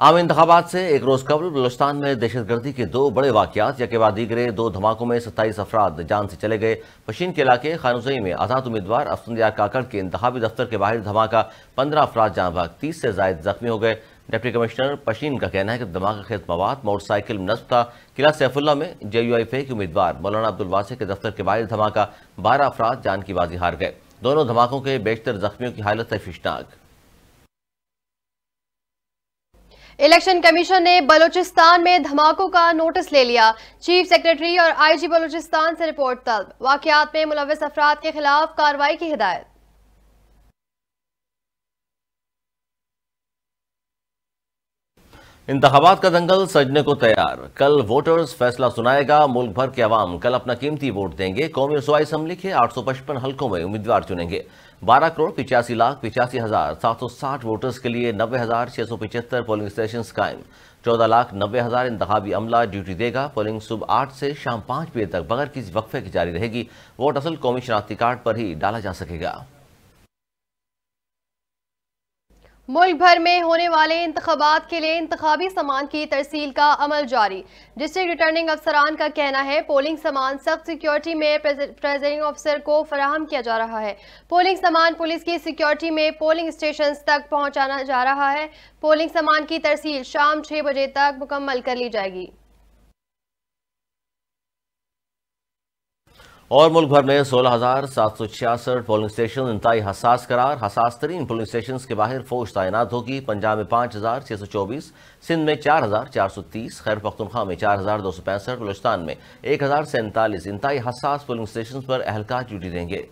आम इंतखाबात से एक रोज कबल बलूचिस्तान में दहशतगर्दी के दो बड़े वाकयात यके बाद दीगरे दो धमाकों में 27 अफराद जान से चले गए। पशीन के इलाके खानुजई में आजाद उम्मीदवार अफसंदियार काकड़ के इंतखाबी दफ्तर के बाहर धमाका, 15 अफराद जान भाग, 30 से ज्यादा जख्मी हो गए। डिप्टी कमिश्नर पशीन का कहना है कि धमाका खेत मवाद मोटरसाइकिल में नस्ब था। किला सैफुल्ला में JUIF के उम्मीदवार मौलाना अब्दुल वासे के दफ्तर के बाहर धमाका, 12 अफराद जान की बाजी हार गए। दोनों धमाकों के बेशतर जख्मियों की हालत तशवीशनाक। इलेक्शन कमीशन ने बलूचिस्तान में धमाकों का नोटिस ले लिया। चीफ सेक्रेटरी और IG बलूचिस्तान से रिपोर्ट तलब। वाकयात में मुलव्विस अफराद के खिलाफ कार्रवाई की हिदायत। इंतखाबात का दंगल सजने को तैयार। कल वोटर्स फैसला सुनाएगा। मुल्क भर के अवाम कल अपना कीमती वोट देंगे। कौमी रसूआई असम्बली के 855 हल्कों में उम्मीदवार चुनेंगे। 12,85,85,760 वोटर्स के लिए 90,675 पोलिंग स्टेशन कायम। 14,90,000 इंतखाबी अमला ड्यूटी देगा। पोलिंग सुबह 8 से शाम 5 बजे तक बगैर किसी वक्फे की जारी रहेगी। वोट असल कौमी शनाख्ती कार्ड पर ही डाला जा सकेगा। मुल्क भर में होने वाले इंतखाबात के लिए इंतखाबी सामान की तरसील का अमल जारी। डिस्ट्रिक्ट रिटर्निंग अफसरान का कहना है पोलिंग सामान सख्त सिक्योरिटी में प्रेजाइडिंग ऑफिसर को फराहम किया जा रहा है। पोलिंग सामान पुलिस की सिक्योरिटी में पोलिंग स्टेशन तक पहुंचाना जा रहा है। पोलिंग सामान की तरसील शाम 6 बजे तक मुकम्मल कर ली जाएगी। और मुल्क भर में 16,766 पोलिंग स्टेशन इंतहाई हसास करार। हसास तरीन पोलिंग स्टेशन के बाहर फौज तैनात होगी। पंजाब में 5,624, सिंध में 4,430, खैर पख्तूनख्वा में 4,265, बलूचिस्तान में 1,047 इंतहाई हसास पोलिंग स्टेशन पर अहलकार ड्यूटी देंगे।